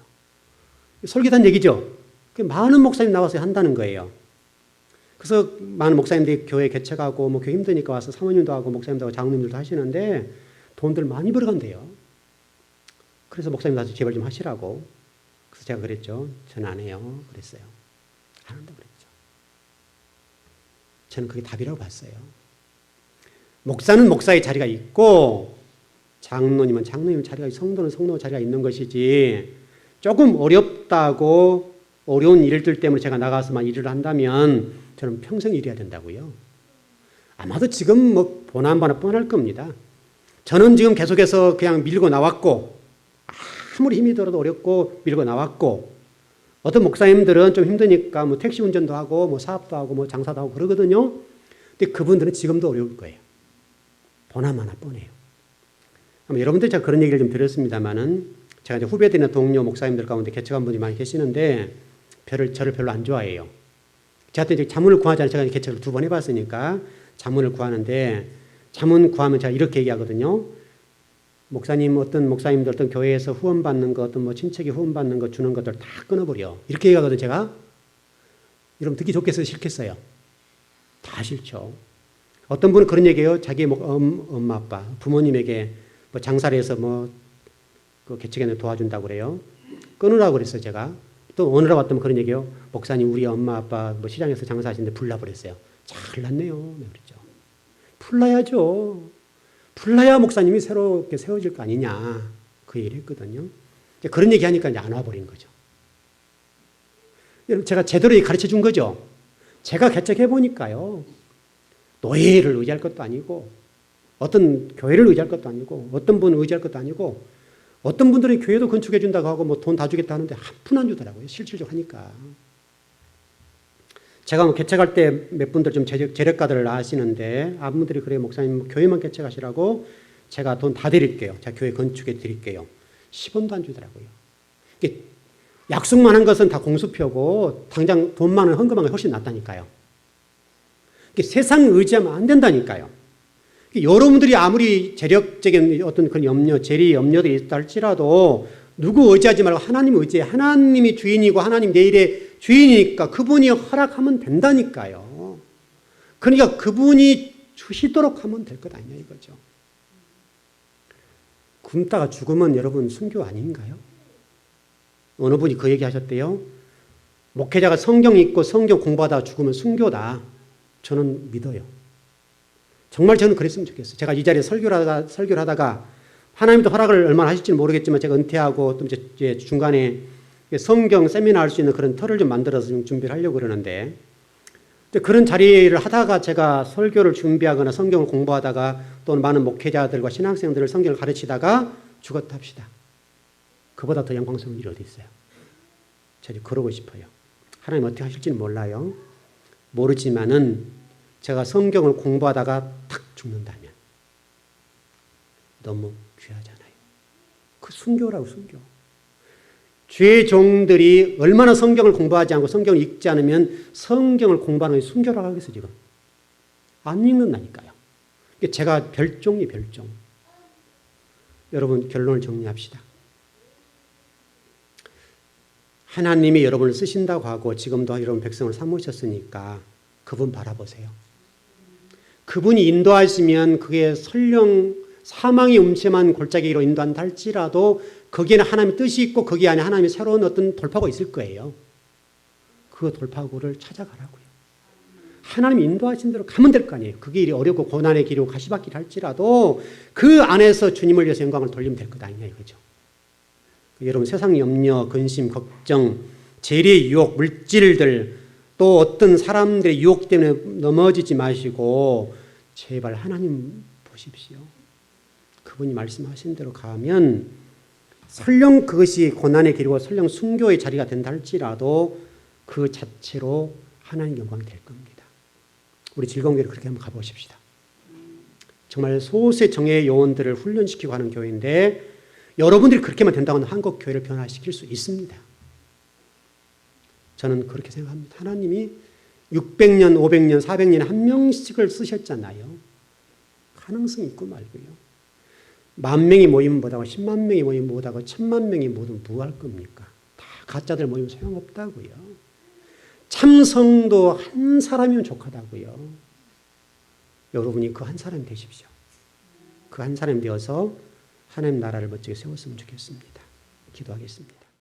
솔깃한 얘기죠. 많은 목사님 나와서 한다는 거예요. 그래서 많은 목사님들이 교회 개척하고 뭐 교회 힘드니까 와서 사모님도 하고 목사님도 하고 장로님들도 하시는데 돈들 많이 벌어간대요. 그래서 목사님도 제발 좀 하시라고. 그래서 제가 그랬죠. 저는 안 해요. 그랬어요. 안 한다고 그랬죠. 저는 그게 답이라고 봤어요. 목사는 목사의 자리가 있고 장로님은 장로님 자리가, 성도는 성도 자리가 있는 것이지, 조금 어렵다고 어려운 일들 때문에 제가 나가서만 일을 한다면 저는 평생 일해야 된다고요. 아마도 지금 뭐 보나마나 뻔할 겁니다. 저는 지금 계속해서 그냥 밀고 나왔고, 아무리 힘이 들어도 어렵고 밀고 나왔고, 어떤 목사님들은 좀 힘드니까 뭐 택시 운전도 하고 뭐 사업도 하고 뭐 장사도 하고 그러거든요. 근데 그분들은 지금도 어려울 거예요. 보나마나 뻔해요. 아마 여러분들 제가 그런 얘기를 좀 드렸습니다만은, 제가 이제 후배들이나 동료 목사님들 가운데 개척한 분이 많이 계시는데 저를 별로 안 좋아해요. 저한테 이제 자문을 구하잖아요. 제가 개척을 2번 해봤으니까 자문을 구하는데, 자문 구하면 제가 이렇게 얘기하거든요. 목사님, 어떤 목사님들 어떤 교회에서 후원받는 거, 어떤 뭐 친척이 후원받는 거 주는 것들 다 끊어버려. 이렇게 얘기하거든요, 제가. 여러분 듣기 좋겠어요, 싫겠어요? 다 싫죠. 어떤 분은 그런 얘기해요. 자기 엄마, 아빠, 부모님에게 뭐 장사를 해서 뭐 그 개척에 도와준다고 그래요. 끊으라고 그랬어요, 제가. 또 어느 날 왔더니 그런 얘기해요. 목사님, 우리 엄마, 아빠 뭐 시장에서 장사하시는데 불나버렸어요. 잘났네요. 그랬죠. 불나야죠. 불나야 목사님이 새로 이렇게 세워질 거 아니냐, 그 얘기를 했거든요. 이제 그런 얘기 하니까 이제 안 와버린 거죠. 여러분, 제가 제대로 가르쳐 준 거죠. 제가 개척해 보니까요, 노예를 의지할 것도 아니고 어떤 교회를 의지할 것도 아니고 어떤 분을 의지할 것도 아니고 어떤 분들은 교회도 건축해 준다고 하고 뭐 돈 다 주겠다 하는데 한 푼 안 주더라고요. 실질적으로 하니까. 제가 뭐 개척할 때 몇 분들 좀 재력가들을 아시는데 아분들이 그래요. 목사님 교회만 개척하시라고 제가 돈 다 드릴게요. 제가 교회 건축해 드릴게요. 10원도 안 주더라고요. 약속만 한 것은 다 공수표고 당장 돈만은 헌금한 게 훨씬 낫다니까요. 세상 의지하면 안 된다니까요. 여러분들이 아무리 재력적인 어떤 그런 염려, 재리 염려들이 있다 할지라도 누구 의지하지 말고 하나님 의지해. 하나님이 주인이고 하나님 내일의 주인이니까 그분이 허락하면 된다니까요. 그러니까 그분이 주시도록 하면 될 것 아니냐 이거죠. 굶다가 죽으면 여러분 순교 아닌가요? 어느 분이 그 얘기 하셨대요. 목회자가 성경 읽고 성경 공부하다가 죽으면 순교다. 저는 믿어요. 정말 저는 그랬으면 좋겠어요. 제가 이 자리에 설교를 하다가 하나님도 허락을 얼마나 하실지는 모르겠지만 제가 은퇴하고 또 이제 중간에 성경 세미나 할 수 있는 그런 터를 좀 만들어서 좀 준비를 하려고 그러는데 그런 자리를 하다가 제가 설교를 준비하거나 성경을 공부하다가 또는 많은 목회자들과 신학생들을 성경을 가르치다가 죽었다 합시다. 그보다 더 영광스러운 일이 어디 있어요? 저는 그러고 싶어요. 하나님 어떻게 하실지는 몰라요. 모르지만은 제가 성경을 공부하다가 탁 죽는다면 너무 귀하잖아요. 그 순교라고 순교. 주의 종들이 얼마나 성경을 공부하지 않고 성경을 읽지 않으면 성경을 공부하는 게 순교라고 하겠어요 지금. 안 읽는다니까요. 제가 별종이 별종. 여러분 결론을 정리합시다. 하나님이 여러분을 쓰신다고 하고 지금도 여러분 백성을 삼으셨으니까 그분 바라보세요. 그분이 인도하시면 그게 설령 사망이 음침한 골짜기로 인도한다 할지라도 거기에는 하나님의 뜻이 있고 거기 안에 하나님의 새로운 어떤 돌파구가 있을 거예요. 그 돌파구를 찾아가라고요. 하나님이 인도하신 대로 가면 될 거 아니에요. 그 길이 어렵고 고난의 길이고 가시밭길 할지라도 그 안에서 주님을 위해서 영광을 돌리면 될 것 아니냐 이거죠. 여러분 세상 염려, 근심, 걱정, 재리의 유혹, 물질들 또 어떤 사람들의 유혹 때문에 넘어지지 마시고 제발 하나님 보십시오. 그분이 말씀하신 대로 가면 설령 그것이 고난의 길이고 설령 순교의 자리가 된다 할지라도 그 자체로 하나님 영광이 될 겁니다. 우리 즐거운 교회를 그렇게 한번 가보십시다. 정말 소수의 정예의 요원들을 훈련시키고 하는 교회인데 여러분들이 그렇게만 된다고 하면 한국 교회를 변화시킬 수 있습니다. 저는 그렇게 생각합니다. 하나님이 600년, 500년, 400년에 한 명씩을 쓰셨잖아요. 가능성이 있고 말고요. 10,000명이 모이면 뭐다고 10만 명이 모이면 뭐다고 1000만 명이 모이면 뭐 할 겁니까? 다 가짜들 모이면 소용없다고요. 참성도 한 사람이면 족하다고요. 여러분이 그 한 사람이 되십시오. 그 한 사람이 되어서 하나님 나라를 멋지게 세웠으면 좋겠습니다. 기도하겠습니다.